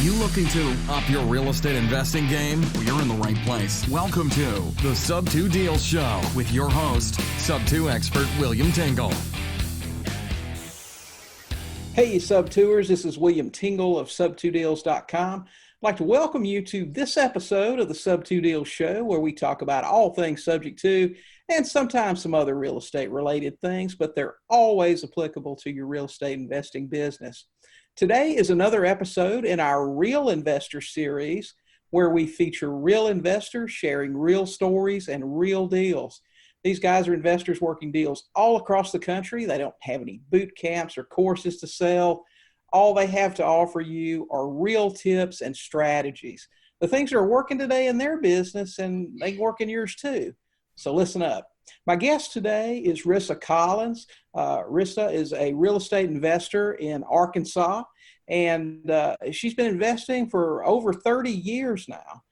you looking to up your real estate investing game? Well, you're in the right place. Welcome to the Sub 2 Deals Show with your host, Sub 2 expert William Tingle. Hey, Sub 2ers, this is William Tingle of sub2deals.com. I'd like to welcome you to this episode of the Sub 2 Deals Show, where we talk about all things subject to and sometimes some other real estate related things, but they're always applicable to your real estate investing business. Today is another episode in our Real Investor series, where we feature real investors sharing real stories and real deals. These guys are investors working deals all across the country. They don't have any boot camps or courses to sell. All they have to offer you are real tips and strategies. The things that are working today in their business, and they can work in yours too. So listen up. My guest today is Rissa Collins. Rissa is a real estate investor in Arkansas, and she's been investing for over 30 years now.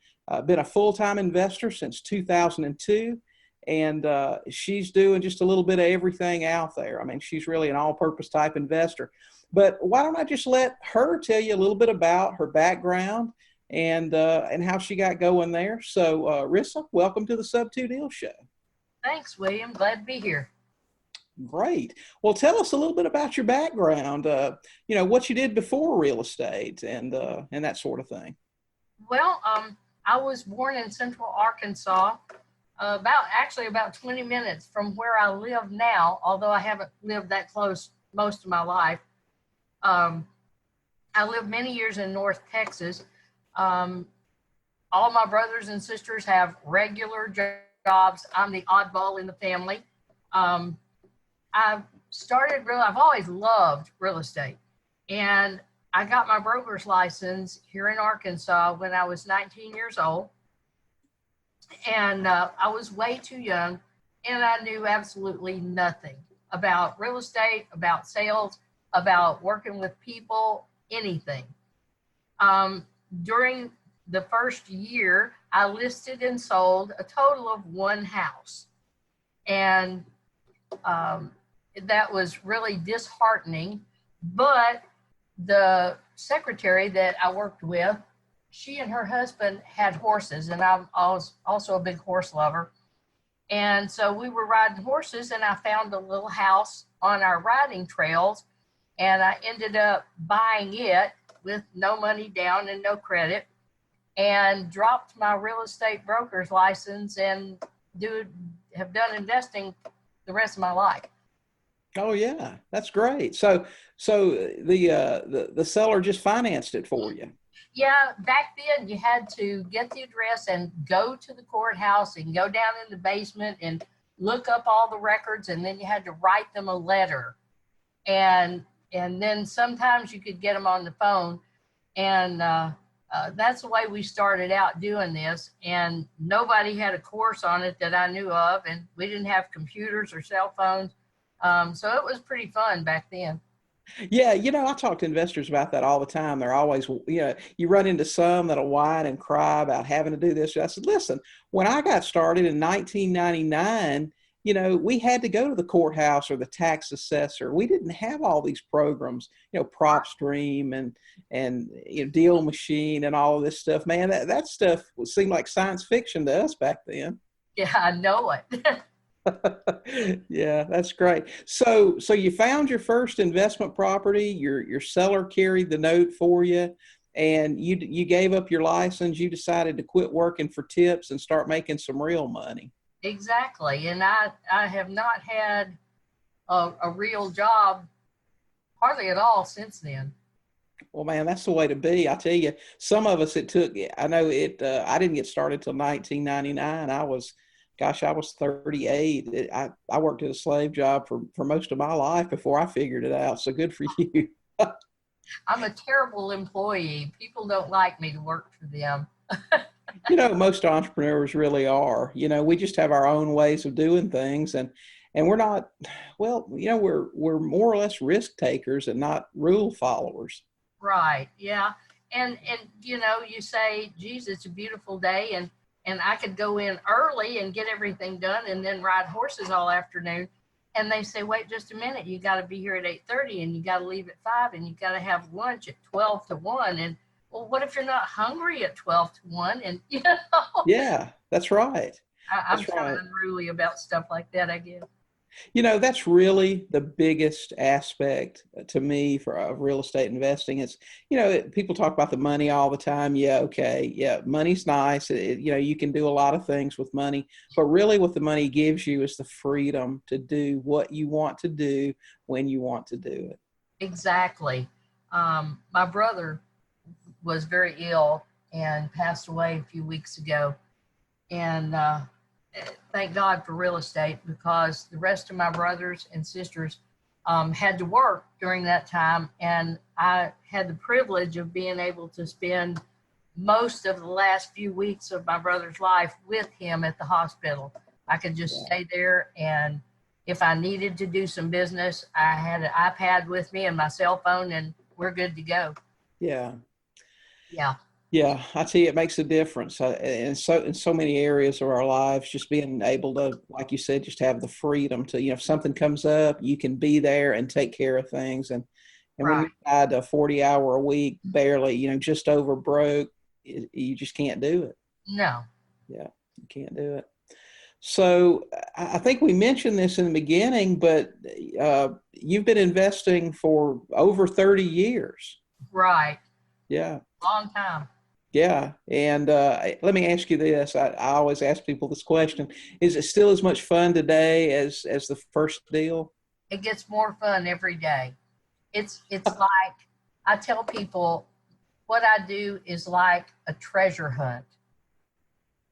Been a full-time investor since 2002, and she's doing just a little bit of everything out there. I mean, she's really an all-purpose type investor. But why don't I just let her tell you a little bit about her background and how she got going there. So, Rissa, welcome to the Sub 2 Deal Show. Thanks, William. Glad to be here. Great. Well, tell us a little bit about your background, what you did before real estate and that sort of thing. Well, I was born in Central Arkansas, about 20 minutes from where I live now, although I haven't lived that close most of my life. I lived many years in North Texas. All my brothers and sisters have regular jobs. I'm the oddball in the family. I've always loved real estate, and I got my broker's license here in Arkansas when I was 19 years old, and I was way too young, and I knew absolutely nothing about real estate, about sales, about working with people, anything. During the first year, I listed and sold a total of one house, and that was really disheartening. But the secretary that I worked with, she and her husband had horses, and I was also a big horse lover. And so we were riding horses, and I found a little house on our riding trails, and I ended up buying it with no money down and no credit, and dropped my real estate broker's license and have done investing the rest of my life. Oh yeah, that's great. So the seller just financed it for you. Yeah, back then you had to get the address and go to the courthouse and go down in the basement and look up all the records, and then you had to write them a letter. And then sometimes you could get them on the phone. And that's the way we started out doing this. And nobody had a course on it that I knew of, and we didn't have computers or cell phones. So it was pretty fun back then. Yeah, I talk to investors about that all the time. They're always, you run into some that'll whine and cry about having to do this. I said, listen, when I got started in 1999, we had to go to the courthouse or the tax assessor. We didn't have all these programs, PropStream and Deal Machine and all of this stuff. Man, that stuff seemed like science fiction to us back then. Yeah, I know it. Yeah, that's great. So you found your first investment property. Your seller carried the note for you, and you gave up your license. You decided to quit working for tips and start making some real money. Exactly. And I have not had a real job hardly at all since then. Well, man, that's the way to be. I tell you, some of us, I didn't get started till 1999. I was 38. I worked at a slave job for most of my life before I figured it out. So good for you. I'm a terrible employee. People don't like me to work for them. Most entrepreneurs really are. We just have our own ways of doing things, and we're not, we're more or less risk takers and not rule followers. Right. Yeah. And you say, geez, it's a beautiful day, and I could go in early and get everything done and then ride horses all afternoon. And they say, wait just a minute, you got to be here at 8:30 and you got to leave at 5 and you got to have lunch at 12 to 1. And Well, what if you're not hungry at 12 to 1? And, you know, Yeah, that's right. I'm That's kind right. of unruly about stuff like that, I guess. You know, that's really the biggest aspect to me for of real estate investing. It's, you know, people talk about the money all the time. Yeah, okay. Yeah, money's nice. You know, you can do a lot of things with money, but really what the money gives you is the freedom to do what you want to do when you want to do it. Exactly. My brother was very ill and passed away a few weeks ago. And thank God for real estate, because the rest of my brothers and sisters had to work during that time. And I had the privilege of being able to spend most of the last few weeks of my brother's life with him at the hospital. I could just stay there, and if I needed to do some business, I had an iPad with me and my cell phone, and we're good to go. Yeah. Yeah. Yeah, I tell you, it makes a difference in so many areas of our lives. Just being able to, like you said, just have the freedom to, you know, if something comes up, you can be there and take care of things. And when Right. you're tied to a 40-hour a week, barely, you know, just over broke, you just can't do it. No. Yeah, you can't do it. So I think we mentioned this in the beginning, but you've been investing for over 30 years. Right. Yeah. Long time. Yeah. And let me ask you this. I always ask people this question. Is it still as much fun today as the first deal? It gets more fun every day. It's like, I tell people, what I do is like a treasure hunt.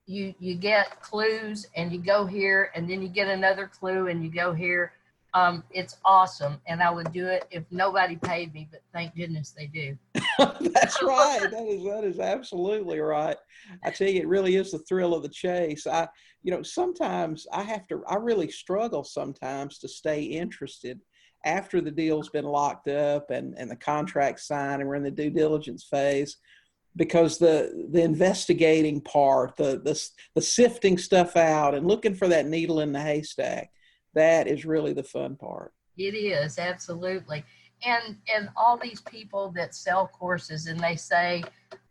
You get clues and you go here, and then you get another clue and you go here. It's awesome, and I would do it if nobody paid me, but thank goodness they do. That's right. That is absolutely right. I tell you, it really is the thrill of the chase. You know, sometimes I really struggle sometimes to stay interested after the deal's been locked up and the contract signed and we're in the due diligence phase, because the investigating part, the sifting stuff out and looking for that needle in the haystack, that is really the fun part. It is, absolutely. And all these people that sell courses, and they say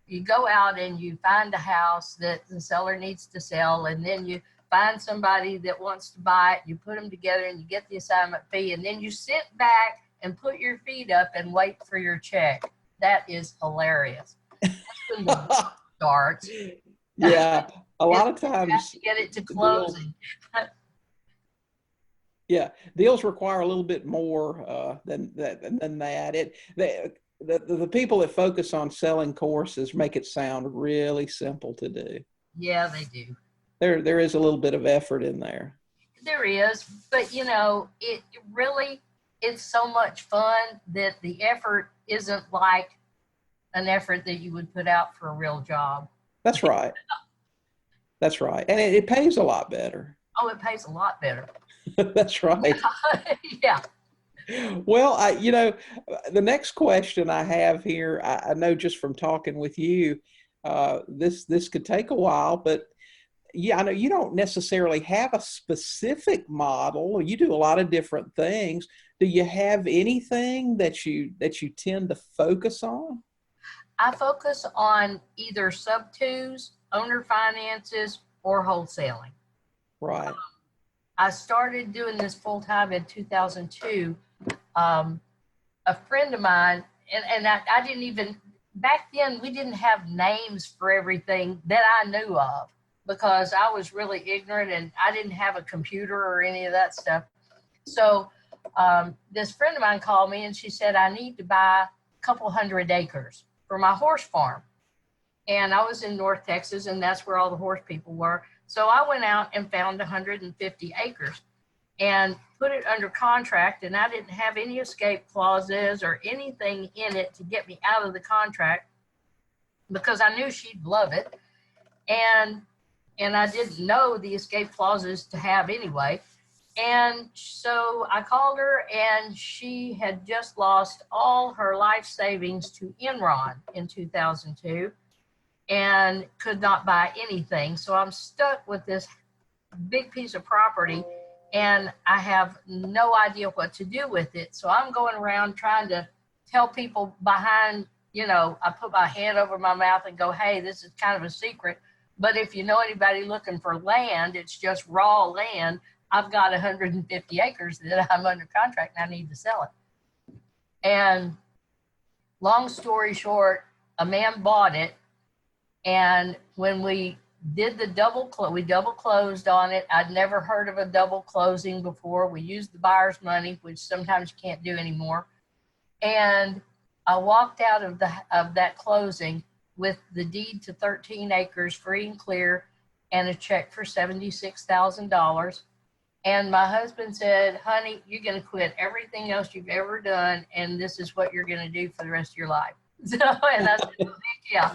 you go out and you find a house that the seller needs to sell, and then you find somebody that wants to buy it, you put them together and you get the assignment fee, and then you sit back and put your feet up and wait for your check. That is hilarious. That's when the book starts. Yeah, a lot of times to get it to closing. Yeah, deals require a little bit more than that. The people that focus on selling courses make it sound really simple to do. Yeah, they do. There is a little bit of effort in there. There is, but you know, it really, it's so much fun that the effort isn't like an effort that you would put out for a real job. That's right. That's right, and it pays a lot better. Oh, it pays a lot better. That's right. Yeah. Well, you know, the next question I have here, I know just from talking with you, this could take a while, but yeah, I know you don't necessarily have a specific model. You do a lot of different things. Do you have anything that you tend to focus on? I focus on either sub-twos, owner finances, or wholesaling. Right. I started doing this full time in 2002. A friend of mine, and I didn't even, back then we didn't have names for everything that I knew of, because I was really ignorant and I didn't have a computer or any of that stuff. So this friend of mine called me and she said, I need to buy a couple 100 acres for my horse farm. And I was in North Texas, and that's where all the horse people were. So I went out and found 150 acres and put it under contract, and I didn't have any escape clauses or anything in it to get me out of the contract, because I knew she'd love it. And I didn't know the escape clauses to have anyway. And so I called her, and she had just lost all her life savings to Enron in 2002 and could not buy anything. So I'm stuck with this big piece of property, and I have no idea what to do with it. So I'm going around trying to tell people behind I put my hand over my mouth and go, hey, this is kind of a secret. But if you know anybody looking for land, it's just raw land. I've got 150 acres that I'm under contract and I need to sell it. And long story short, a man bought it. And when we did the we double closed on it. I'd never heard of a double closing before. We used the buyer's money, which sometimes you can't do anymore. And I walked out of that closing with the deed to 13 acres free and clear and a check for $76,000. And my husband said, honey, you're going to quit everything else you've ever done, and this is what you're going to do for the rest of your life. So, and I said, yeah.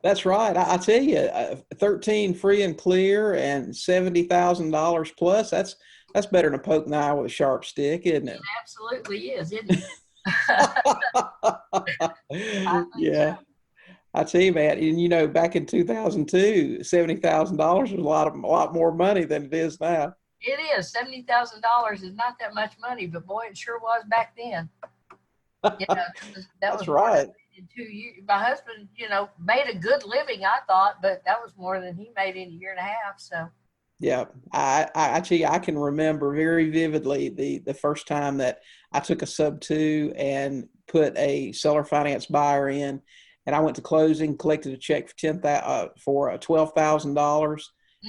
That's right. I tell you, 13 free and clear and $70,000 plus. That's better than poking an eye with a sharp stick, isn't it? It absolutely is, isn't it? Yeah. So. I tell you, man, and back in 2002, $70,000 was a lot more money than it is now. It is. $70,000 is not that much money, but boy, it sure was back then. That's right. In 2 years, my husband, made a good living, I thought, but that was more than he made in a year and a half. So. Yeah, I actually I can remember very vividly the first time that I took a sub-2 and put a seller finance buyer in, and I went to closing, collected a check for $12,000.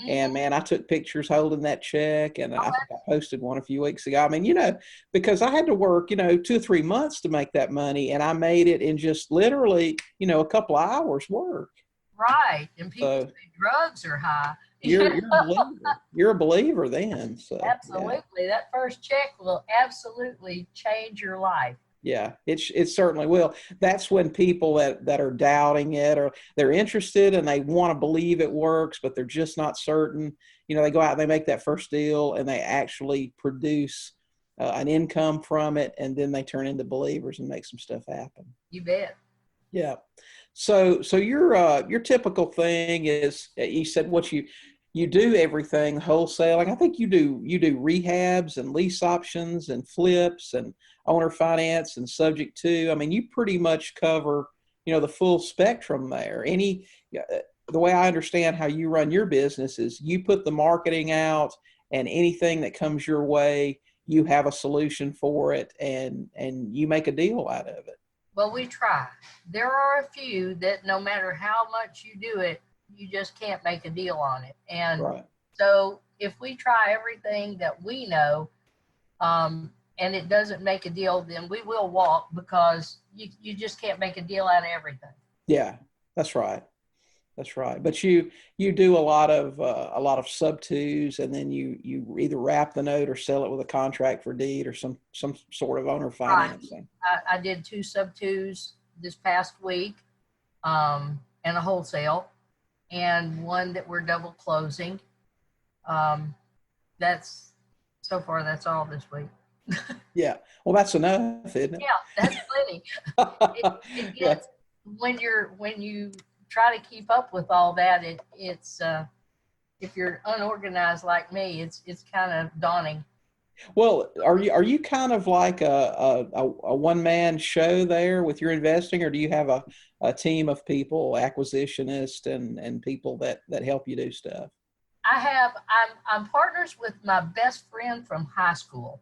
And man, I took pictures holding that check, and I think I posted one a few weeks ago. I mean, because I had to work, 2 or 3 months to make that money, and I made it in just literally, a couple of hours work. Right, and people say drugs are high. You're a believer. You're a believer then. So, absolutely, yeah. That first check will absolutely change your life. Yeah, it certainly will. That's when people that are doubting it, or they're interested and they want to believe it works, but they're just not certain. They go out and they make that first deal and they actually produce an income from it, and then they turn into believers and make some stuff happen. You bet. Yeah. So your typical thing is, you said what you do everything wholesaling. I think you do rehabs and lease options and flips and owner finance and subject to. I mean, you pretty much cover, the full spectrum there. The way I understand how you run your business is you put the marketing out, and anything that comes your way, you have a solution for it, and you make a deal out of it. Well, we try. There are a few that no matter how much you do it, you just can't make a deal on it. And right. So if we try everything that we know, and it doesn't make a deal, then we will walk, because you just can't make a deal out of everything. Yeah, that's right. That's right. But you do a lot of sub-2s, and then you either wrap the note or sell it with a contract for deed or some sort of owner financing. Right. I did 2 sub-2s this past week, and a wholesale, and one that we're double closing. That's all this week. Yeah. Well, that's enough, isn't it? Yeah, that's plenty. It gets, when you try to keep up with all that, it's if you're unorganized like me, it's kind of daunting. Well, are you kind of like a one-man show there with your investing, or do you have a team of people, acquisitionists and people that help you do stuff? I'm partners with my best friend from high school.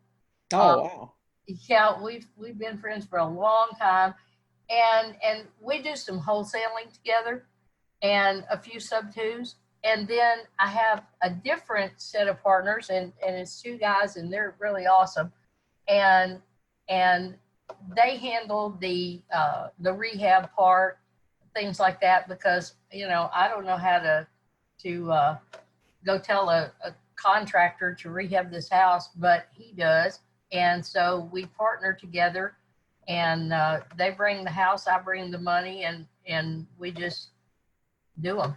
Oh, wow. Yeah, we've been friends for a long time, and we do some wholesaling together and a few sub-2s. And then I have a different set of partners, and it's 2 guys, and they're really awesome. And they handle the rehab part, things like that, because, I don't know how to go tell a contractor to rehab this house, but he does. And so we partner together, and they bring the house, I bring the money, and we just do them.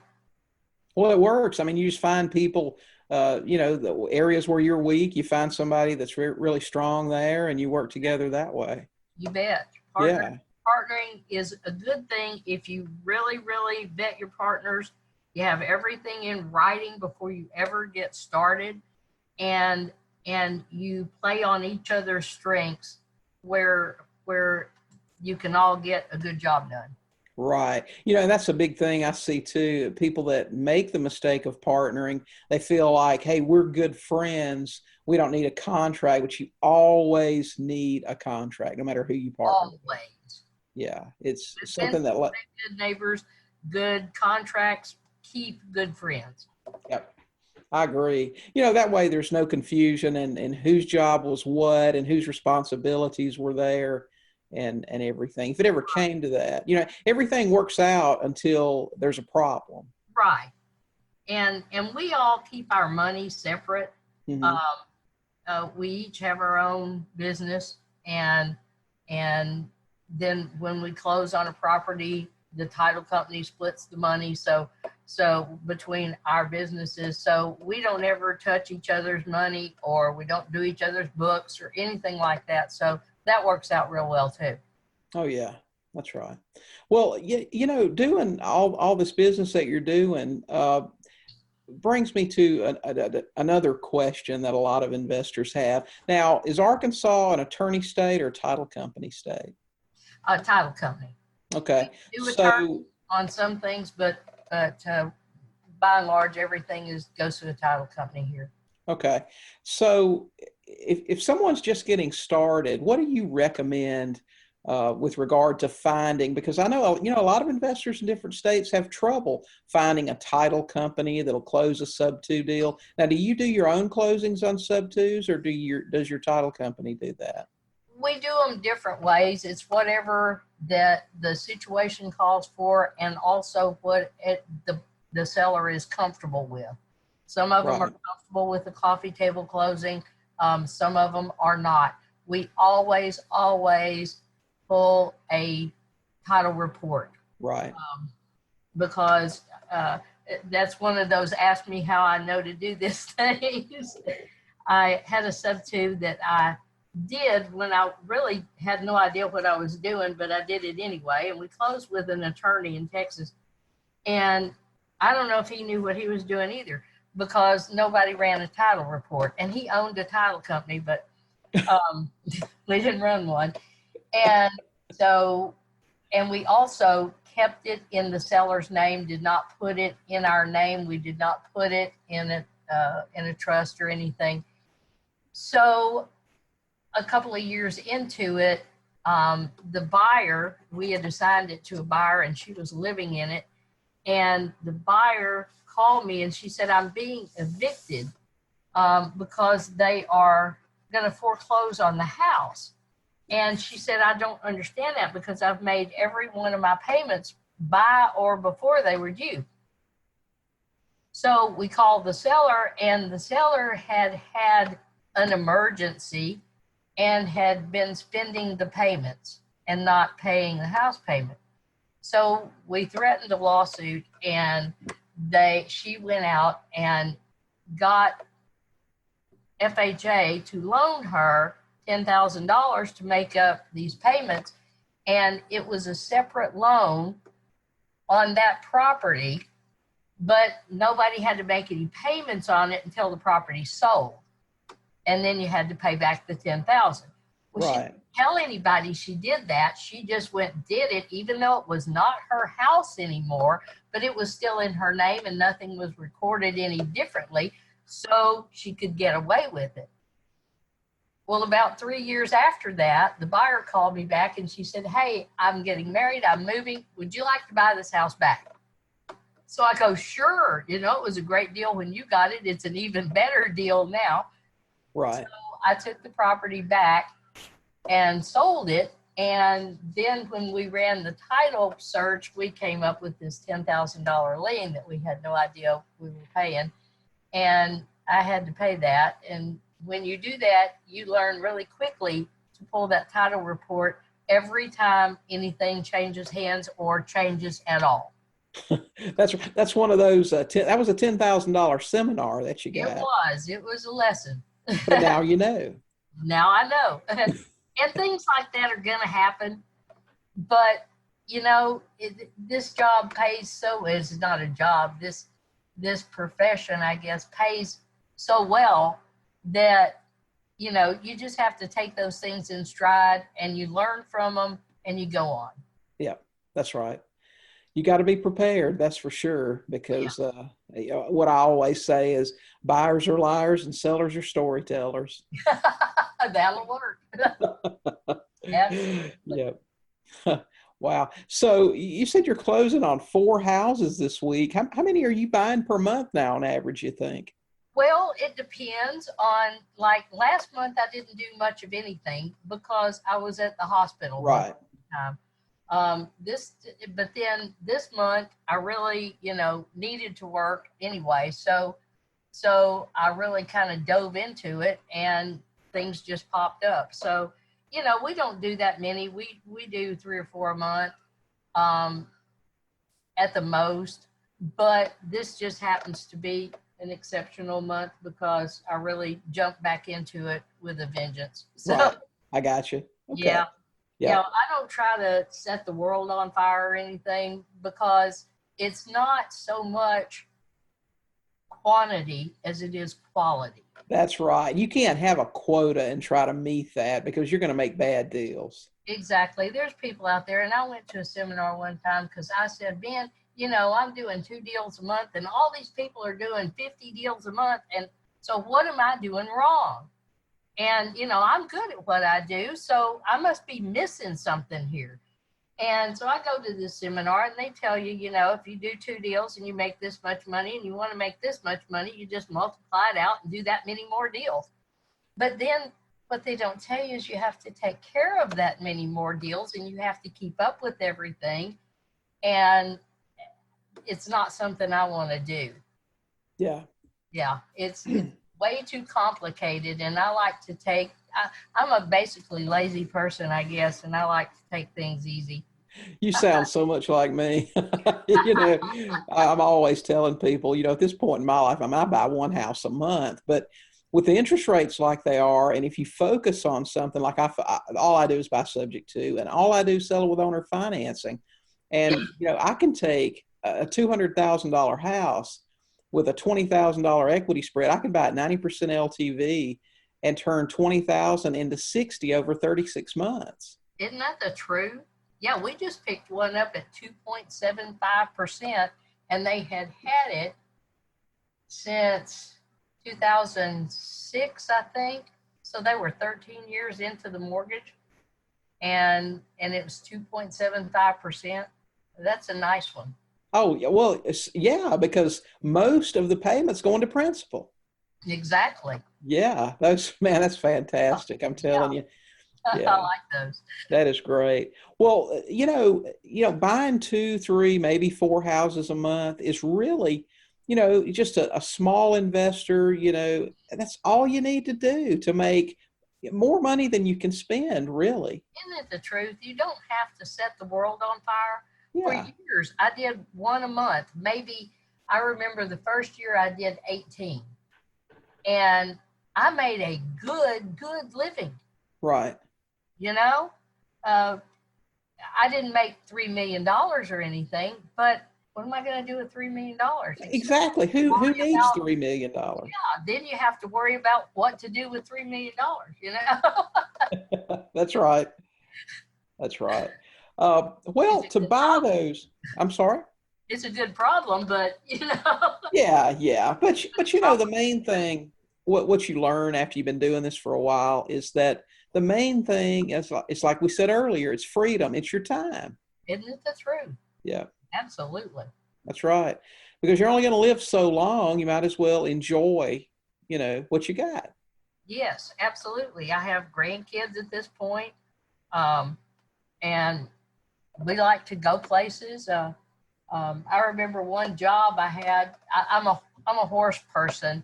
Well, it works. I mean, you just find people, the areas where you're weak, you find somebody that's really strong there, and you work together that way. You bet. Partnering is a good thing if you really, really vet your partners. You have everything in writing before you ever get started, and you play on each other's strengths, where you can all get a good job done. Right. And that's a big thing I see too. People that make the mistake of partnering, they feel like, hey, we're good friends. We don't need a contract, but you always need a contract, no matter who you partner with. Always. Yeah. It's Good something that, good neighbors, good contracts, keep good friends. yep. I agree. That way there's no confusion and whose job was what and whose responsibilities were there and everything. If it ever came to that, everything works out until there's a problem. Right. And we all keep our money separate. Mm-hmm. We each have our own business, and then when we close on a property, the title company splits the money. So between our businesses, so we don't ever touch each other's money, or we don't do each other's books or anything like that. So that works out real well too. Oh yeah, that's right. Well, doing all this business that you're doing brings me to another question that a lot of investors have. Now, is Arkansas an attorney state or a title company state? A title company. Okay. We do attorney on some things, but by and large, everything goes to a title company here. Okay. So if someone's just getting started, what do you recommend with regard to finding? Because I know, a lot of investors in different states have trouble finding a title company that'll close a sub-2 deal. Now, do you do your own closings on sub-2s, or does your title company do that? We do them different ways. It's whatever that the situation calls for, and also what the seller is comfortable with. Some of them are comfortable with the coffee table closing. Some of them are not. We always pull a title report. Right. Because that's one of those ask me how I know to do this things. I had a sub-2 that I did when I really had no idea what I was doing, but I did it anyway. And we closed with an attorney in Texas. And I don't know if he knew what he was doing either, because nobody ran a title report. And he owned a title company, but we didn't run one. And we also kept it in the seller's name, did not put it in our name. We did not put it in a trust or anything. So a couple of years into it, the buyer, we had assigned it to a buyer and she was living in it. And the buyer called me and she said, I'm being evicted because they are going to foreclose on the house. And she said, I don't understand that because I've made every one of my payments by or before they were due. So we called the seller, and the seller had an emergency and had been spending the payments and not paying the house payment. So we threatened a lawsuit, and she went out and got FHA to loan her $10,000 to make up these payments. And it was a separate loan on that property, but nobody had to make any payments on it until the property sold. And then you had to pay back the $10,000. Well, she didn't tell anybody she did that. She just went and did it, even though it was not her house anymore, but it was still in her name and nothing was recorded any differently, so she could get away with it. Well, about 3 years after that, the buyer called me back and she said, hey, I'm getting married, I'm moving. Would you like to buy this house back? So I go, sure. It was a great deal when you got it. It's an even better deal now. Right. So I took the property back and sold it. And then when we ran the title search, we came up with this $10,000 lien that we had no idea we were paying. And I had to pay that. And when you do that, you learn really quickly to pull that title report every time anything changes hands or changes at all. That's one of those, that was a $10,000 seminar that you got. It was a lesson. But now you know. Now I know. And things like that are going to happen. But, this job pays so, it's not a job, this profession, I guess, pays so well that, you just have to take those things in stride and you learn from them and you go on. Yeah, that's right. You got to be prepared. That's for sure. Because what I always say is buyers are liars and sellers are storytellers. That'll work. Absolutely. Yep. Wow. So you said you're closing on 4 houses this week. How many are you buying per month now on average, you think? Well, it depends on, like last month, I didn't do much of anything because I was at the hospital. Right. But then this month I really, needed to work anyway. So I really kind of dove into it and things just popped up. So, we don't do that many. We do 3 or 4 a month, at the most, but this just happens to be an exceptional month because I really jumped back into it with a vengeance. So Right. I got you. Okay. yeah. Yeah. I don't try to set the world on fire or anything because it's not so much quantity as it is quality. That's right. You can't have a quota and try to meet that because you're going to make bad deals. Exactly. There's people out there, and I went to a seminar one time because I said, Ben, I'm doing 2 deals a month and all these people are doing 50 deals a month. And so what am I doing wrong? And, I'm good at what I do, so I must be missing something here. And so I go to this seminar and they tell you, if you do 2 deals and you make this much money and you want to make this much money, you just multiply it out and do that many more deals. But then what they don't tell you is you have to take care of that many more deals and you have to keep up with everything. And it's not something I want to do. Yeah. Yeah. It's way too complicated. And I like to I'm a basically lazy person, I guess. And I like to take things easy. You sound so much like me. I'm always telling people, at this point in my life, I buy 1 house a month, but with the interest rates like they are, and if you focus on something like all I do is buy subject to, and all I do is sell it with owner financing. And, I can take a $200,000 house with a $20,000 equity spread. I can buy it 90% LTV and turn 20,000 into 60 over 36 months. Isn't that the truth? Yeah, we just picked one up at 2.75%, and they had it since 2006, I think. So they were 13 years into the mortgage, and it was 2.75%. That's a nice one. Oh, well, yeah, because most of the payments go into principal. Exactly. Yeah, that's fantastic. I'm telling you. Yeah. I like those. That is great. Well, buying 2, 3, maybe 4 houses a month is really, just a small investor, that's all you need to do to make more money than you can spend, really. Isn't it the truth? You don't have to set the world on fire. Yeah. For years, I did 1 a month. Maybe I remember the first year I did 18. And I made a good living. Right. I didn't make $3 million or anything, but what am I going to do with $3 million? Exactly. Who needs $3 million? Yeah. Then you have to worry about what to do with $3 million, That's right. That's right. Well, to buy those, I'm sorry. It's a good problem, but Yeah. But the main thing, what you learn after you've been doing this for a while is that the main thing is, it's like we said earlier, it's freedom. It's your time. Isn't it the truth? Yeah. Absolutely. That's right. Because you're only going to live so long, you might as well enjoy, what you got. Yes, absolutely. I have grandkids at this point, and we like to go places. I remember one job I had. I'm a horse person,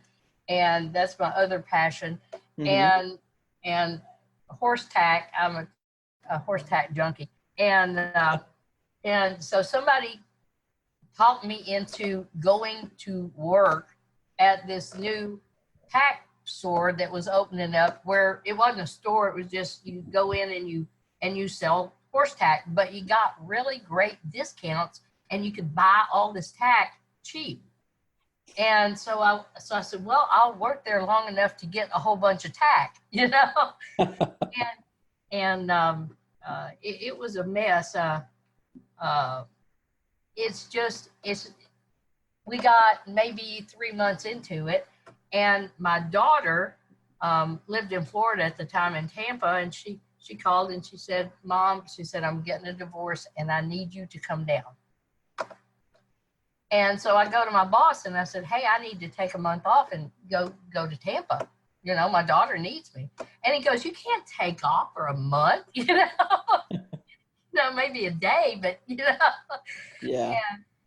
and that's my other passion. Mm-hmm. And horse tack. I'm a horse tack junkie, and so somebody talked me into going to work at this new tack store that was opening up, where it wasn't a store. It was just, you go in and you sell horse tack, but you got really great discounts and you could buy all this tack cheap. And so I said, well, I'll work there long enough to get a whole bunch of tack, it was a mess. We got maybe 3 months into it, and my daughter lived in Florida at the time in Tampa, and she called and she said, "Mom," she said, "I'm getting a divorce and I need you to come down." And so I go to my boss and I said, "Hey, I need to take a month off and go to Tampa. My daughter needs me." And he goes, "You can't take off for a month, No, maybe a day, but Yeah.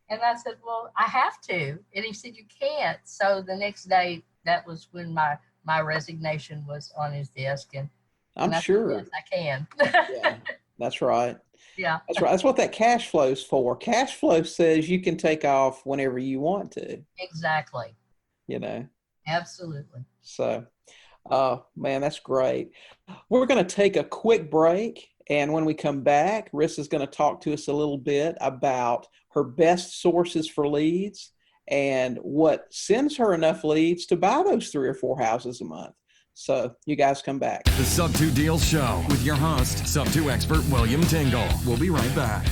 And I said, "Well, I have to." And he said, "You can't." So the next day, that was when my resignation was on his desk, and I'm I sure. said, "Yes, I can." Yeah, that's right. Yeah. That's right. That's what that cash flow is for. Cash flow says you can take off whenever you want to, Exactly. Absolutely. So, man, that's great. We're going to take a quick break. And when we come back, Rissa's going to talk to us a little bit about her best sources for leads and what sends her enough leads to buy those 3 or 4 houses a month. So you guys come back. The Sub2 Deals Show with your host, Sub2 expert William Tingle. We'll be right back.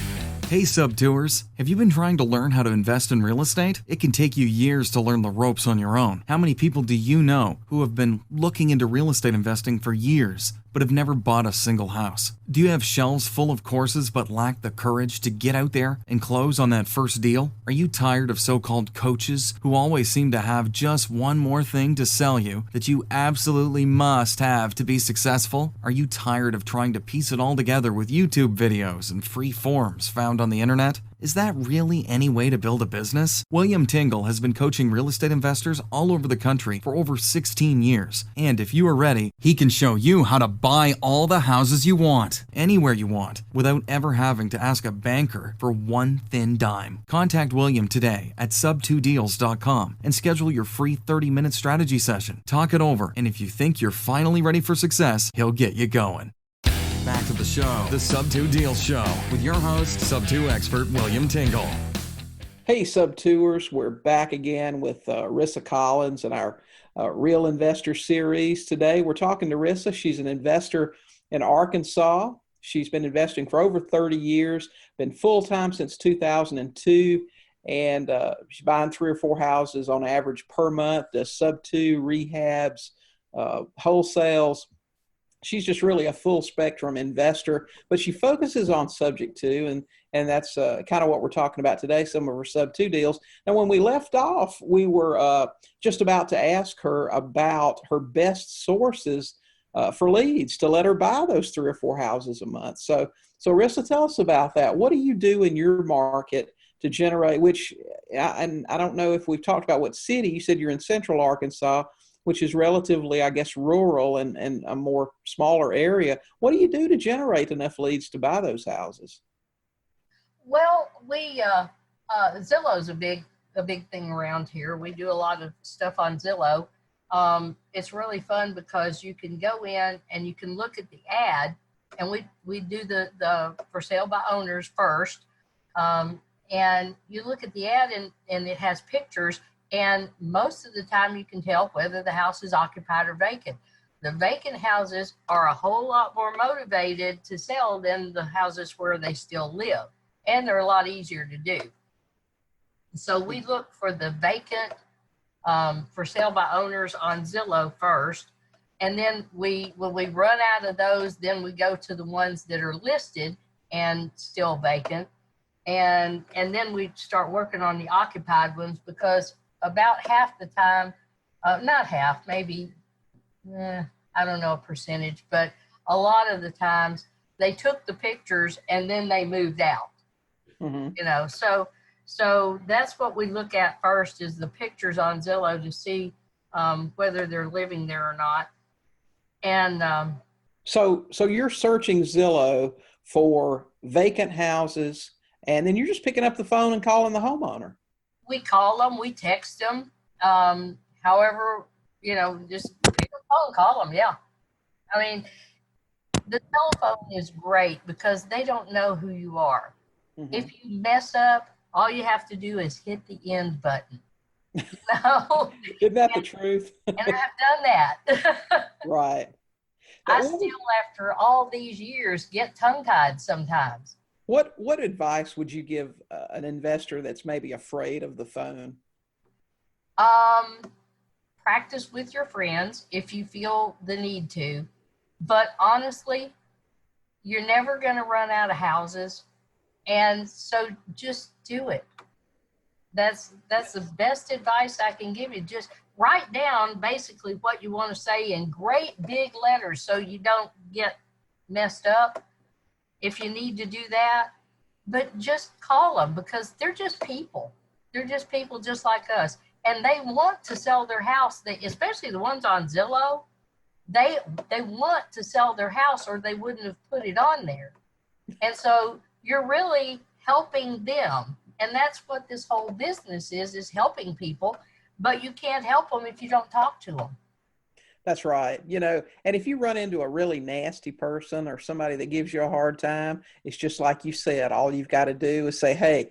Hey Sub2ers, have you been trying to learn how to invest in real estate? It can take you years to learn the ropes on your own. How many people do you know who have been looking into real estate investing for years, but have never bought a single house? Do you have shelves full of courses but lack the courage to get out there and close on that first deal? Are you tired of so-called coaches who always seem to have just one more thing to sell you that you absolutely must have to be successful? Are you tired of trying to piece it all together with YouTube videos and free forms found on the internet? Is that really any way to build a business? William Tingle has been coaching real estate investors all over the country for over 16 years. And if you are ready, he can show you how to buy all the houses you want, anywhere you want, without ever having to ask a banker for one thin dime. Contact William today at sub2deals.com and schedule your free 30-minute strategy session. Talk it over, and if you think you're finally ready for success, he'll get you going. Back to the show, the Sub2 Deals Show, with your host, Sub2 expert William Tingle. Hey, Sub2ers, we're back again with Rissa Collins and our Real Investor series. Today, we're talking to Rissa. She's an investor in Arkansas. She's been investing for over 30 years, been full-time since 2002, and she's buying 3 or 4 houses on average per month, does Sub2 rehabs, wholesales. She's just really a full spectrum investor, but she focuses on subject to, and that's kind of what we're talking about today, some of her Sub2 deals. Now, when we left off, we were just about to ask her about her best sources for leads to let her buy those 3 or 4 houses a month. So Rissa, tell us about that. What do you do in your market to generate, and I don't know if we've talked about what city. You said you're in Central Arkansas, which is relatively, I guess, rural and a more smaller area. What do you do to generate enough leads to buy those houses? Well, Zillow is a big thing around here. We do a lot of stuff on Zillow. It's really fun because you can go in and you can look at the ad, and we do the for sale by owners first. And you look at the ad and it has pictures. And most of the time you can tell whether the house is occupied or vacant. The vacant houses are a whole lot more motivated to sell than the houses where they still live. And they're a lot easier to do. So we look for the vacant for sale by owners on Zillow first. And then when we run out of those, then we go to the ones that are listed and still vacant. And then we start working on the occupied ones, because about half the time, not half, maybe, I don't know a percentage, but a lot of the times they took the pictures and then they moved out. Mm-hmm. So that's what we look at first, is the pictures on Zillow to see whether they're living there or not. And so you're searching Zillow for vacant houses, and then you're just picking up the phone and calling the homeowner. We call them, we text them, however, just pick up the phone, call them. Yeah. I mean, the telephone is great because they don't know who you are. Mm-hmm. If you mess up, all you have to do is hit the end button. Isn't that the truth? And I've done that. Right. But I still, after all these years, get tongue-tied sometimes. what advice would you give an investor that's maybe afraid of the phone? Um, Practice with your friends if you feel the need to. But honestly, you're never going to run out of houses. And so just do it. That's the best advice I can give you. Just write down basically what you want to say in great big letters so you don't get messed up if you need to do that. But just call them, because they're just people. They're just people just like us. And they want to sell their house. They, especially the ones on Zillow, they want to sell their house or they wouldn't have put it on there. And so you're really helping them. And that's what this whole business is helping people. But you can't help them if you don't talk to them. That's right. You know, and if you run into a really nasty person or somebody that gives you a hard time, it's just like you said, all you've got to do is say, hey,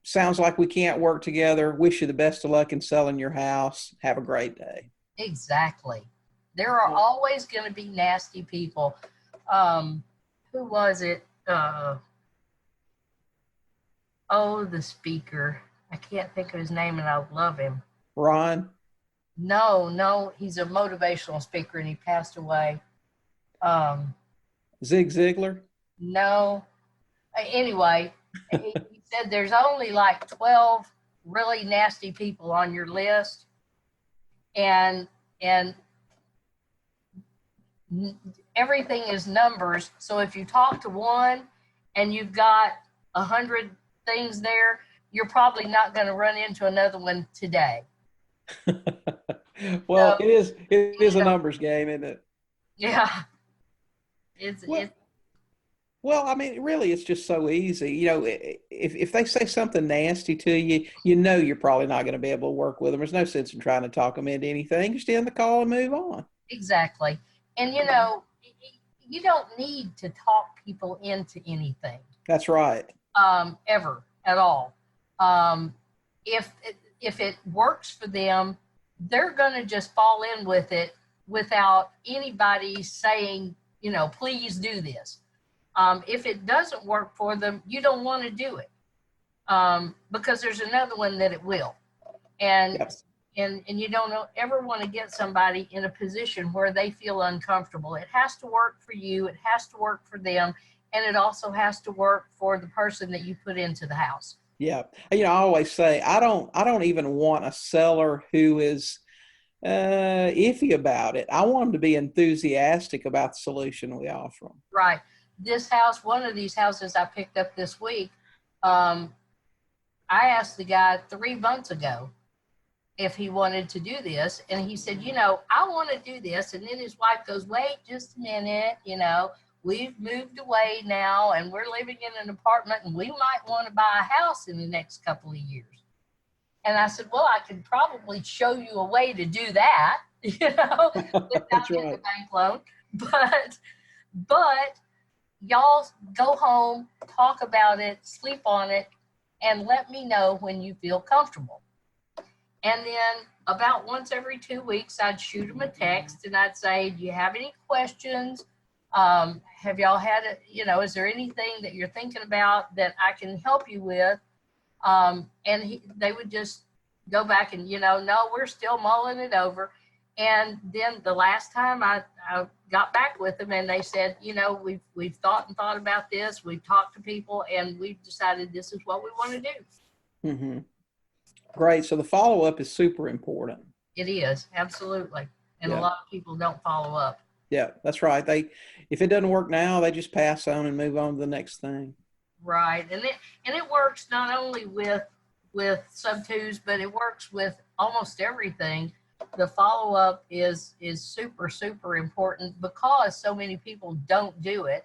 sounds like we can't work together. Wish you the best of luck in selling your house. Have a great day. Exactly. There are always going to be nasty people. Who was it? The speaker. I can't think of his name, and I love him. Ron? No, he's a motivational speaker, and he passed away. Zig Ziglar? No. Anyway, he said there's only like 12 really nasty people on your list, and everything is numbers. So if you talk to one and you've got 100 things there, you're probably not going to run into another one today. Well, So, it is a numbers game, isn't it? Yeah. Well, I mean, really, it's just so easy. You know, if they say something nasty to you, you know you're probably not going to be able to work with them. There's no sense in trying to talk them into anything. Just end the call and move on. Exactly. And, you know, you don't need to talk people into anything. That's right. Ever at all. If it works for them, they're going to just fall in with it without anybody saying, you know, please do this. If it doesn't work for them, you don't want to do it, because there's another one that it will. And Yep. and you don't ever want to get somebody in a position where they feel uncomfortable. It has to work for you. It has to work for them. And it also has to work for the person that you put into the house. Yeah. You know, I always say, I don't even want a seller who is iffy about it. I want them to be enthusiastic about the solution we offer them. Right. This house, one of these houses I picked up this week, I asked the guy 3 months ago if he wanted to do this. And he said, you know, I want to do this. And then his wife goes, wait just a minute, you know, we've moved away now and we're living in an apartment and we might want to buy a house in the next couple of years. And I said, well, I could probably show you a way to do that, you know, without getting a bank loan. But y'all go home, talk about it, sleep on it, and let me know when you feel comfortable. And then about once every 2 weeks, I'd shoot them a text and I'd say, do you have any questions? Have y'all had it? You know, is there anything that you're thinking about that I can help you with? They would just go back and, you know, no, we're still mulling it over. And then the last time I got back with them and they said, you know, we've thought about this. We've talked to people and we've decided this is what we want to do. Mm-hmm. Great. So the follow-up is super important. It is, absolutely. And Yeah. A lot of people don't follow up. Yeah, that's right. If it doesn't work now, they just pass on and move on to the next thing. Right. And it works not only with sub-twos, but it works with almost everything. The follow-up is super, super important because so many people don't do it.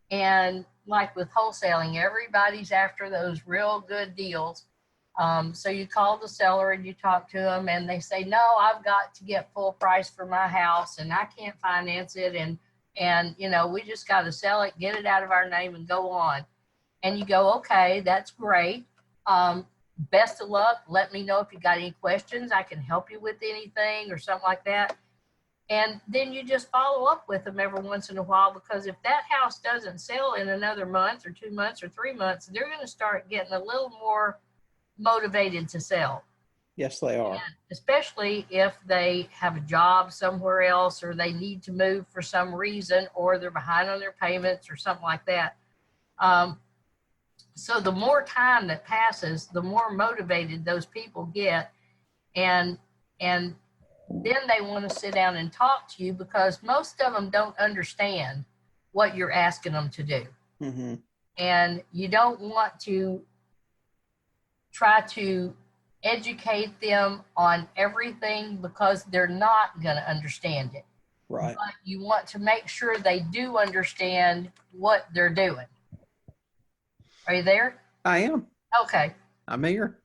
And like with wholesaling, everybody's after those real good deals. So you call the seller and you talk to them and they say, no, I've got to get full price for my house and I can't finance it. And you know, we just got to sell it, get it out of our name and go on. And you go, okay, that's great. Best of luck. Let me know if you got any questions. I can help you with anything or something like that. And then you just follow up with them every once in a while, because if that house doesn't sell in another month or 2 months or 3 months, they're going to start getting a little more motivated to sell. Yes, they are. And especially if they have a job somewhere else, or they need to move for some reason, or they're behind on their payments or something like that. So the more time that passes, the more motivated those people get. And then they want to sit down and talk to you, because most of them don't understand what you're asking them to do. Mm-hmm. And you don't want to try to educate them on everything, because they're not going to understand it. Right. But you want to make sure they do understand what they're doing. Are you there? I am. Okay. I'm here.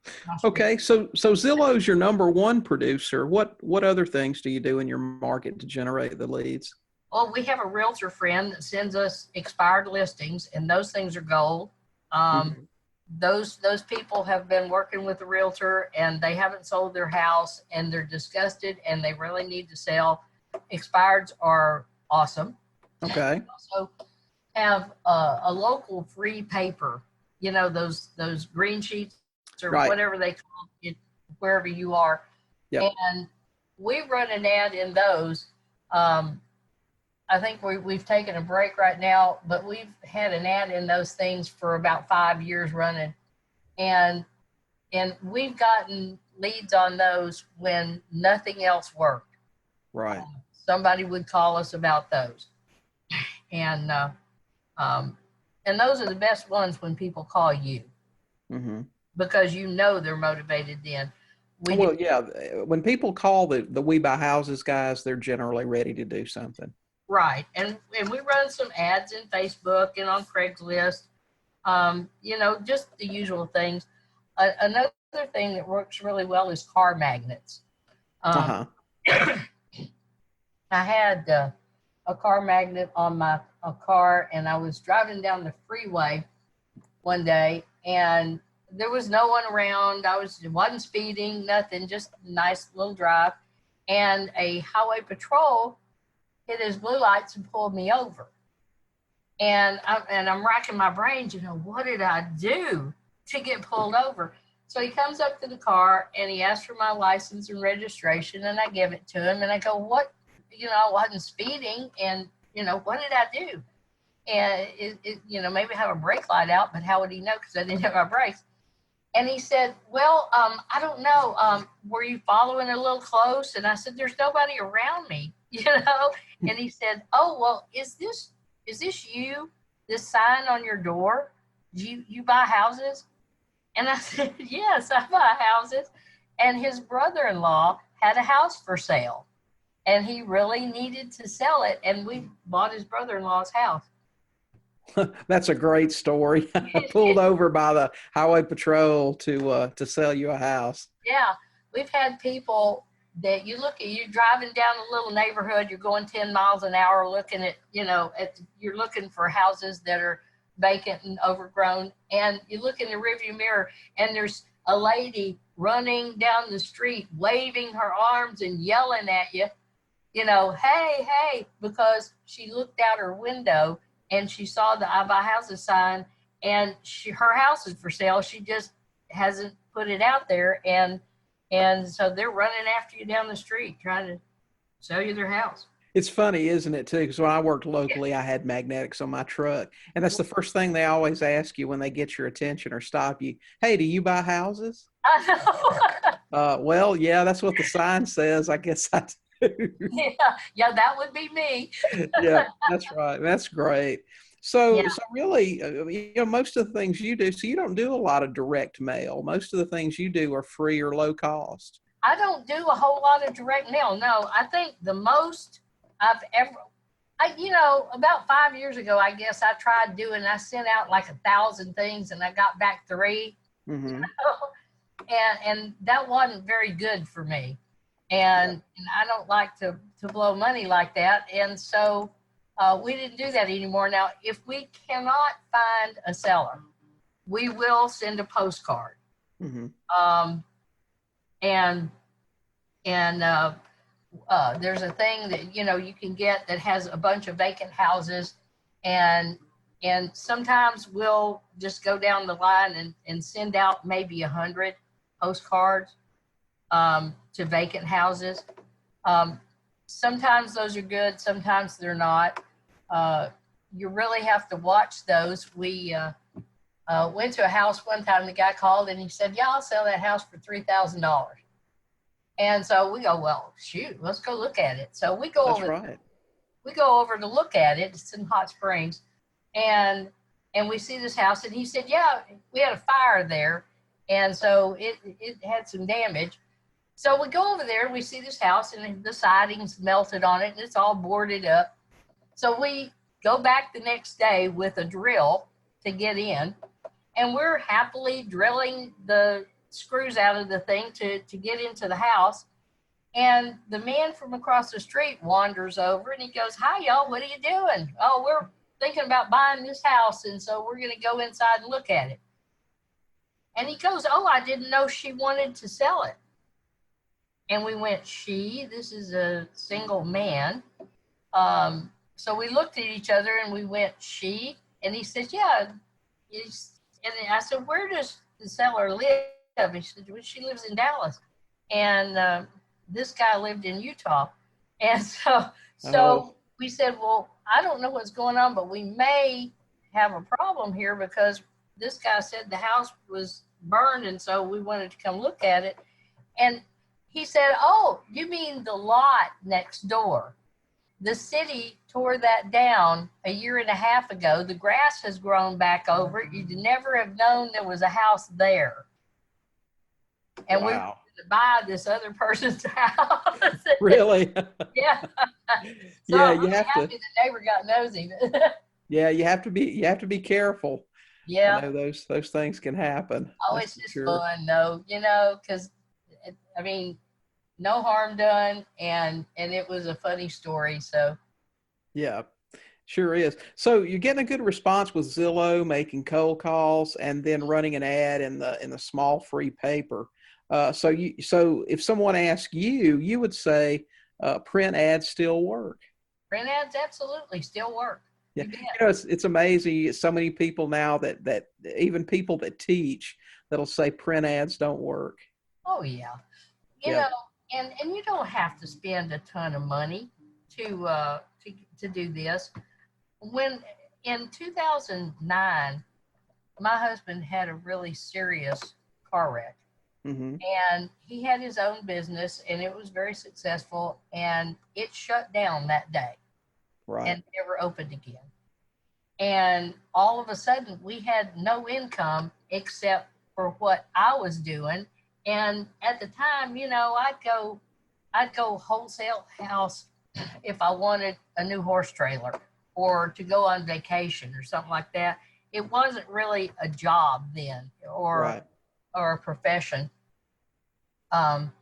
Okay. So Zillow's your number one producer. What other things do you do in your market to generate the leads? Well, we have a realtor friend that sends us expired listings, and those things are gold. Those people have been working with the realtor, and they haven't sold their house, and they're disgusted, and they really need to sell. Expireds are awesome. Okay. We also have a local free paper, those green sheets or Right. whatever they call it, wherever you are. Yep. And we run an ad in those. I think we've taken a break right now, but we've had an ad in those things for about 5 years running. And we've gotten leads on those when nothing else worked. Right. Somebody would call us about those. And those are the best ones when people call you. Mm-hmm. Because they're motivated then. When people call the We Buy Houses guys, they're generally ready to do something. Right. And we run some ads in Facebook and on Craigslist, just the usual things. Another thing that works really well is car magnets. I had a car magnet on a car, and I was driving down the freeway one day, and there was no one around. Wasn't speeding, nothing, just a nice little drive. And a highway patrol hit his blue lights and pulled me over. And I'm racking my brains, what did I do to get pulled over? So he comes up to the car, and he asks for my license and registration, and I give it to him, and I go, what? I wasn't speeding, and, what did I do? And, maybe have a brake light out, but how would he know? Because I didn't have my brakes. And he said, well, I don't know. Were you following a little close? And I said, there's nobody around me, And he said, oh, well, is this you? This sign on your door? You buy houses? And I said, yes, I buy houses. And his brother-in-law had a house for sale, and he really needed to sell it. And we bought his brother-in-law's house. That's a great story. Pulled over by the highway patrol to sell you a house. Yeah, we've had people that you're driving down a little neighborhood, you're going 10 miles an hour, looking at, you're looking for houses that are vacant and overgrown, and you look in the rearview mirror, and there's a lady running down the street, waving her arms and yelling at you, hey, because she looked out her window and she saw the I Buy Houses sign, and her house is for sale. She just hasn't put it out there. And so they're running after you down the street, trying to sell you their house. It's funny, isn't it, too? Because when I worked locally, I had magnetics on my truck. And that's the first thing they always ask you when they get your attention or stop you. Hey, do you buy houses? I know. Well, yeah, that's what the sign says. I guess I do. Yeah, that would be me. Yeah, that's right. That's great. So really, most of the things you do, so you don't do a lot of direct mail. Most of the things you do are free or low cost. I don't do a whole lot of direct mail. No, I think the most I've ever, about 5 years ago, I guess I sent out like 1,000 things, and I got back 3. Mm-hmm. And that wasn't very good for me. And I don't like to blow money like that. And so we didn't do that anymore. Now, if we cannot find a seller, we will send a postcard. Mm-hmm. there's a thing that, you can get that has a bunch of vacant houses, and sometimes we'll just go down the line and send out maybe 100 postcards to vacant houses. Sometimes those are good, sometimes they're not. You really have to watch those. We went to a house one time, the guy called and he said, yeah, I'll sell that house for $3,000. And so we go, well, shoot, let's go look at it. So we go we go over to look at it. It's in Hot Springs. And we see this house, and he said, yeah, we had a fire there. And so it had some damage. So we go over there and we see this house, and the siding's melted on it and it's all boarded up. So we go back the next day with a drill to get in, and we're happily drilling the screws out of the thing to get into the house. And the man from across the street wanders over and he goes, hi, y'all, what are you doing? Oh, we're thinking about buying this house, and so we're going to go inside and look at it. And he goes, oh, I didn't know she wanted to sell it. And we went, this is a single man. So we looked at each other and we went, and he said, yeah. And I said, where does the seller live? He said, well, she lives in Dallas. And this guy lived in Utah. And so we said, well, I don't know what's going on, but we may have a problem here, because this guy said the house was burned, and so we wanted to come look at it. And he said, oh, you mean the lot next door? The city tore that down a year and a half ago. The grass has grown back over it. You'd never have known there was a house there. And we were to buy this other person's house. Really? Yeah. So yeah, I'm really happy the neighbor got nosy. Yeah, you have to be careful. Yeah. Those things can happen. Oh, it's just fun, though, because I mean, no harm done, and it was a funny story. So yeah, sure is. So you're getting a good response with Zillow, making cold calls, and then running an ad in the small free paper. So if someone asks you, you would say print ads still work. Print ads absolutely still work. Yeah, it's amazing. So many people now that even people that teach, that'll say print ads don't work. Oh yeah, you know, and you don't have to spend a ton of money to do this. When in 2009, my husband had a really serious car wreck. Mm-hmm. And he had his own business, and it was very successful, and it shut down that day. Right. And never opened again. And all of a sudden we had no income except for what I was doing. And at the time, I'd go wholesale house if I wanted a new horse trailer or to go on vacation or something like that. It wasn't really a job then or a profession. And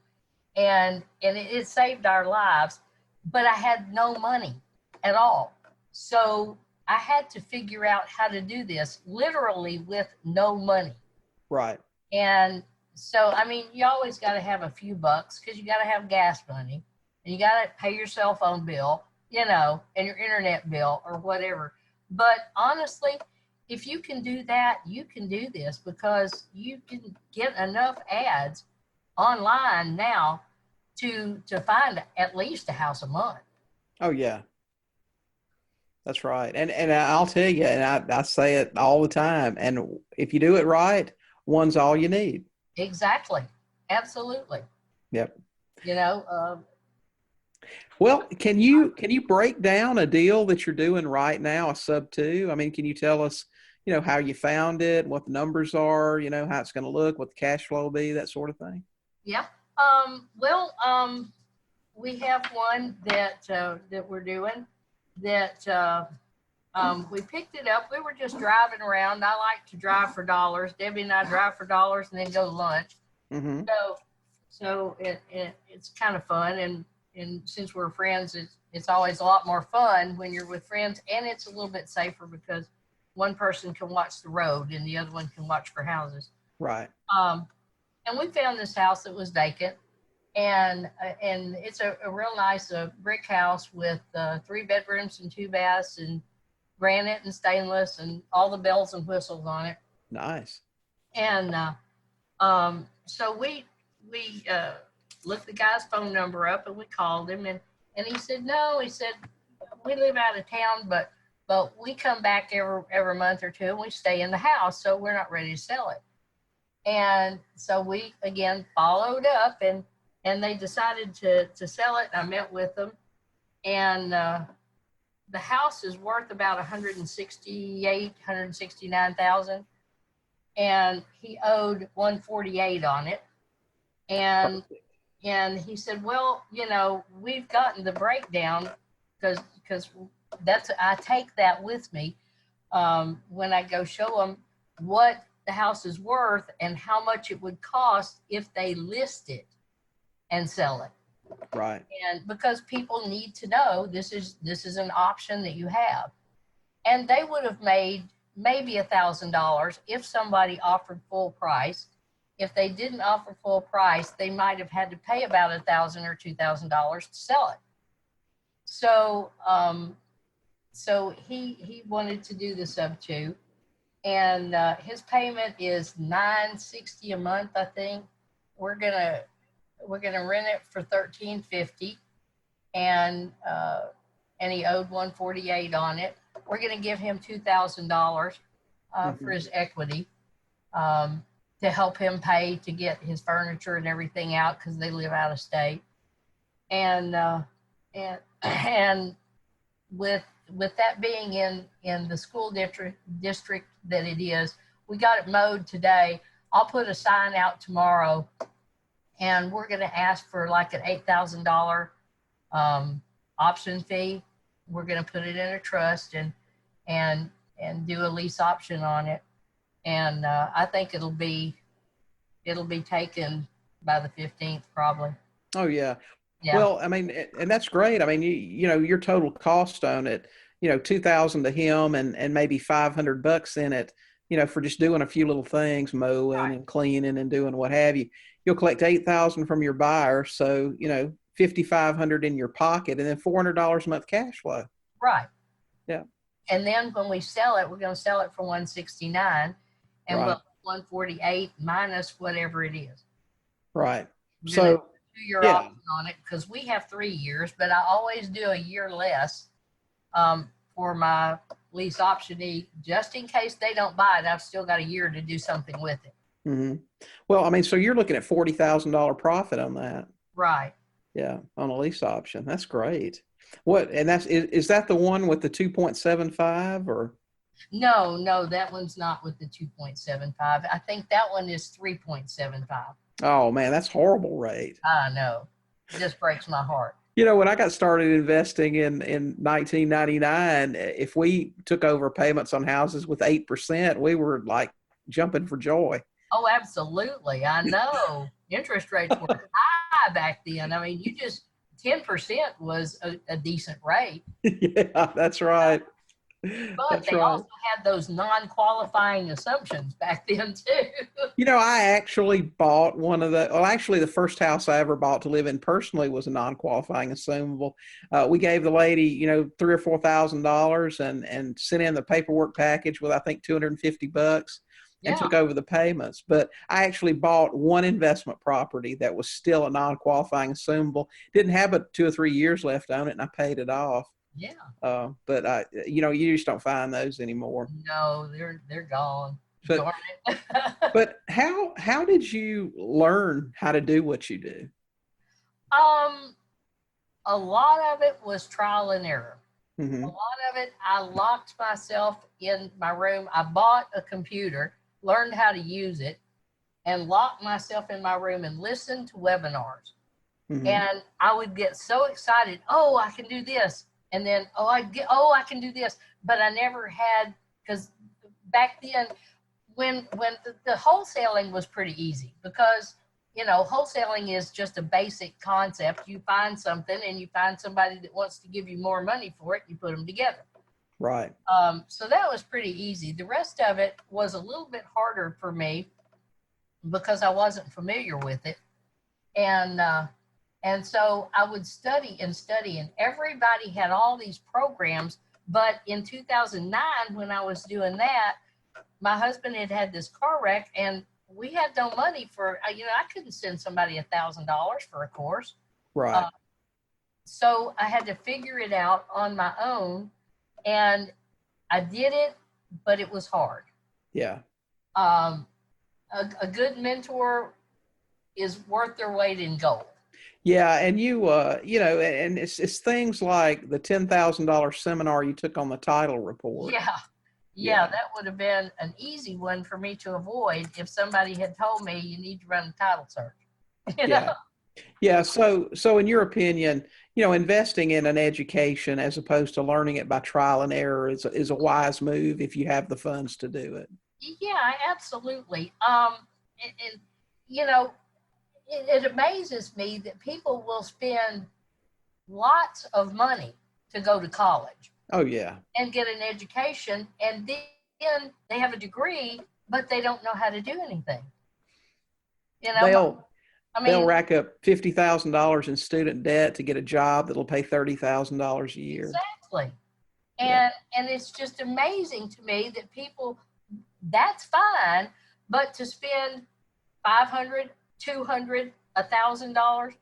it saved our lives, but I had no money at all. So I had to figure out how to do this literally with no money. Right. And so, I mean, you always got to have a few bucks because you got to have gas money and you got to pay your cell phone bill, and your internet bill or whatever. But honestly, if you can do that, you can do this because you can get enough ads online now to find at least a house a month. Oh, yeah. That's right. And I'll tell you, and I say it all the time, and if you do it right, one's all you need. Exactly. Absolutely. Yep. Well, can you break down a deal that you're doing right now, a sub 2? I mean, can you tell us, how you found it, what the numbers are, how it's going to look, what the cash flow will be, that sort of thing? Yeah. We have one that we're doing that we picked it up. We were just driving around. I like to drive for dollars. Debbie and I drive for dollars and then go to lunch. Mm-hmm. So it's kind of fun. And since we're friends, it's always a lot more fun when you're with friends, and it's a little bit safer because one person can watch the road and the other one can watch for houses. Right. And we found this house that was vacant, and it's a real nice brick house with 3 bedrooms and 2 baths and granite and stainless and all the bells and whistles on it. Nice. And so we looked the guy's phone number up and we called him, and he said no. He said, we live out of town, but we come back every month or two and we stay in the house, so we're not ready to sell it. And so we again followed up, and they decided to sell it. I met with them, and the house is worth about 169,000, and he owed 148 on it. And he said, well, we've gotten the breakdown, because I take that with me when I go show them what the house is worth and how much it would cost if they list it and sell it. Right. And because people need to know this is an option that you have. And they would have made maybe $1,000 if somebody offered full price. If they didn't offer full price, they might have had to pay about $1,000 or $2,000 to sell it. So he wanted to do the sub-2, and his payment is $960 a month, I think. We're gonna rent it for $1,350, and he owed $148 on it. We're gonna give him $2,000 for his equity, to help him pay to get his furniture and everything out, because they live out of state. And with that being in the school district that it is, we got it mowed today. I'll put a sign out tomorrow, and we're going to ask for like an $8,000 option fee. We're going to put it in a trust and do a lease option on it. And I think it'll be taken by the 15th probably. Oh yeah. Yeah. Well, I mean, and that's great. I mean, your total cost on it, $2,000 to him, and maybe $500 in it, for just doing a few little things, mowing Right. and cleaning and doing what have you. You'll collect $8,000 from your buyer, so $5,500 in your pocket, and then $400 a month cash flow. Right. Yeah. And then when we sell it, we're going to sell it for 169, and Right. we'll 148 minus whatever it is. Right. We're So gonna do your yeah. option on it, because we have 3 years, but I always do a year less for my lease optionee, just in case they don't buy it. I've still got a year to do something with it. Mm-hmm. Well, I mean, so you're looking at $40,000 profit on that. Right. Yeah, on a lease option. That's great. Is that the one with the 2.75 or? No, that one's not with the 2.75. I think that one is 3.75. Oh man, that's horrible rate. I know. It just breaks my heart. When I got started investing in 1999, if we took over payments on houses with 8%, we were like jumping for joy. Oh, absolutely. I know. Interest rates were high back then. I mean, 10% was a decent rate. Yeah, that's right. But they also had those non-qualifying assumptions back then too. I actually bought the first house I ever bought to live in personally was a non-qualifying assumable. We gave the lady, $3,000 or $4,000 and sent in the paperwork package with, I think, $250 and took over the payments. But I actually bought one investment property that was still a non-qualifying assumable. Didn't have but 2 or 3 years left on it, and I paid it off. Yeah. But you just don't find those anymore. No, they're gone. But, but how did you learn how to do what you do? A lot of it was trial and error. Mm-hmm. A lot of it, I locked myself in my room. I bought a computer, learned how to use it, and locked myself in my room and listened to webinars. Mm-hmm. And I would get so excited. Oh, I can do this. And then, I can do this. But I never had, because back then, when the wholesaling was pretty easy, because, wholesaling is just a basic concept. You find something and you find somebody that wants to give you more money for it, you put them together. Right. So that was pretty easy. The rest of it was a little bit harder for me because I wasn't familiar with it. And And so I would study and study, and everybody had all these programs. But in 2009, when I was doing that, my husband had this car wreck, and we had no money for, I couldn't send somebody $1,000 for a course. Right. So I had to figure it out on my own, and I did it, but it was hard. Yeah. A good mentor is worth their weight in gold. Yeah, and and it's things like the $10,000 seminar you took on the title report. Yeah, that would have been an easy one for me to avoid if somebody had told me you need to run a title search. Yeah. So in your opinion, investing in an education as opposed to learning it by trial and error is a wise move if you have the funds to do it. Yeah, absolutely. And it amazes me that people will spend lots of money to go to college. Oh, yeah. And get an education, and then they have a degree, but they don't know how to do anything. They'll rack up $50,000 in student debt to get a job that'll pay $30,000 a year. Exactly. And it's just amazing to me that people, that's fine, but to spend $500, $200, $1,000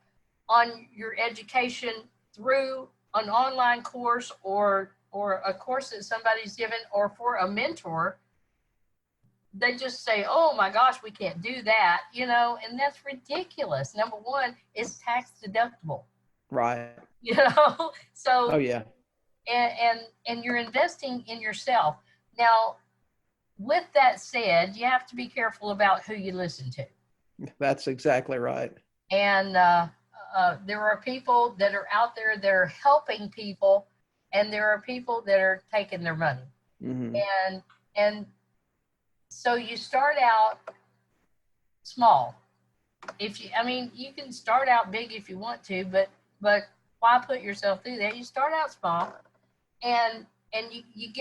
on your education through an online course or a course that somebody's given, or for a mentor, they just say, oh my gosh, we can't do that, and that's ridiculous. Number one, it's tax deductible. Right. So. Oh, yeah. And you're investing in yourself. Now, with that said, you have to be careful about who you listen to. That's exactly right. And there are people that are out there that are helping people, and there are people that are taking their money. Mm-hmm. And so you start out small. You can start out big if you want to, but why put yourself through that? You start out small, and you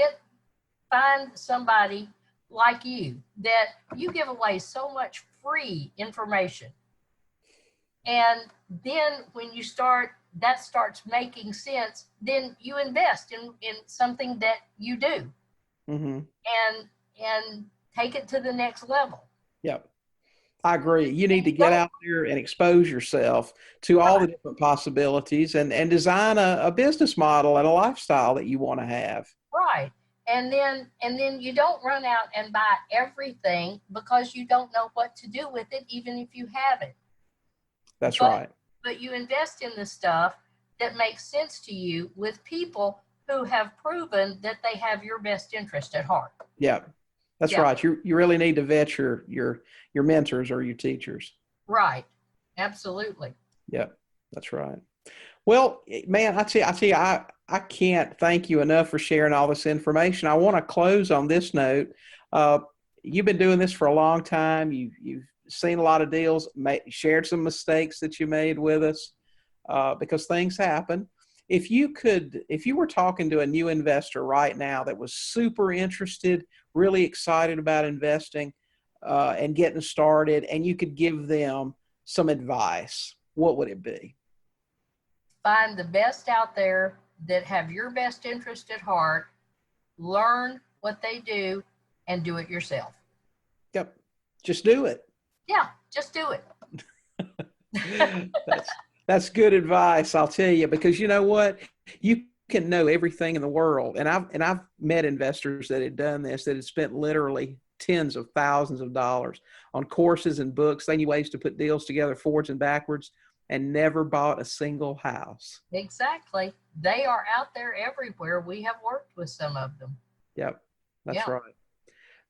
find somebody like you that you give away so much free information. And then when that starts making sense, then you invest in something that you do. Mm-hmm. And take it to the next level. Yep. I agree. You need to get out there and expose yourself to all the different possibilities and design a business model and a lifestyle that you want to have. Right. And then you don't run out and buy everything because you don't know what to do with it, even if you have it. That's right. But you invest in the stuff that makes sense to you with people who have proven that they have your best interest at heart. Yeah. That's right. You really need to vet your mentors or your teachers. Right. Absolutely. Yep. That's right. Well, man, I tell you, I can't thank you enough for sharing all this information. I want to close on this note. You've been doing this for a long time. You've seen a lot of deals, shared some mistakes that you made with us because things happen. If you were talking to a new investor right now that was super interested, really excited about investing and getting started, and you could give them some advice, what would it be? Find the best out there that have your best interest at heart, learn what they do, and do it yourself. Yep. Just do it. Yeah, just do it. That's good advice, I'll tell you, because you know what? You can know everything in the world. And I've met investors that had done this, that had spent literally tens of thousands of dollars on courses and books. They knew ways to put deals together forwards and backwards and never bought a single house. Exactly. They are out there everywhere. We have worked with some of them. Yep. That's right.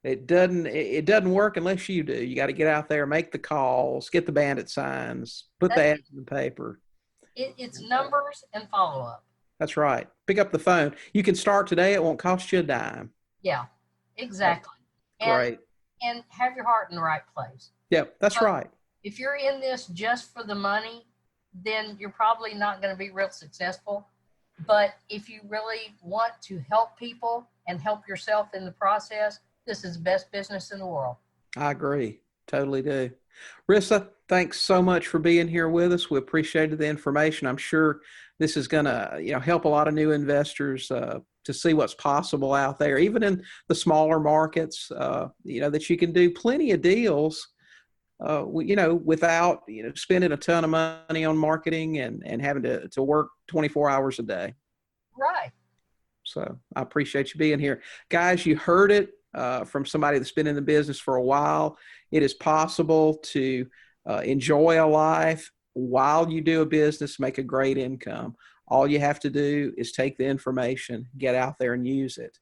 It doesn't work unless you do. You got to get out there, make the calls, get the bandit signs, put the ads in the paper. It's numbers and follow up. That's right. Pick up the phone. You can start today. It won't cost you a dime. Yeah, exactly. Great. And have your heart in the right place. Yep, that's right. If you're in this just for the money, then you're probably not going to be real successful. But if you really want to help people and help yourself in the process, this is the best business in the world. I agree. Totally do. Rissa, thanks so much for being here with us. We appreciated the information. I'm sure this is going to, help a lot of new investors to see what's possible out there, even in the smaller markets. That you can do plenty of deals, without spending a ton of money on marketing and having to work 24 hours a day. Right. So I appreciate you being here, guys. You heard it from somebody that's been in the business for a while. It is possible to enjoy a life while you do a business, make a great income. All you have to do is take the information, get out there and use it.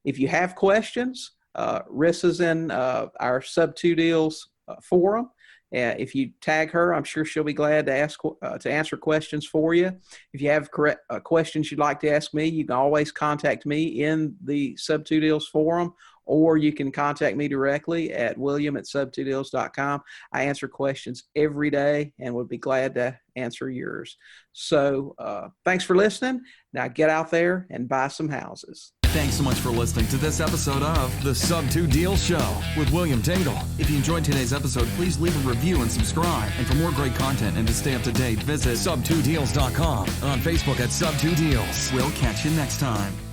If you have questions, Rissa's in our Sub 2 Deals forum. If you tag her, I'm sure she'll be glad to answer questions for you. If you have questions you'd like to ask me, you can always contact me in the Sub 2 Deals forum, or you can contact me directly at william@sub2deals.com. I answer questions every day and would be glad to answer yours. So thanks for listening. Now get out there and buy some houses. Thanks so much for listening to this episode of the Sub 2 Deals Show with William Tingle. If you enjoyed today's episode, please leave a review and subscribe. And for more great content and to stay up to date, visit sub2deals.com and on Facebook at Sub 2 Deals. We'll catch you next time.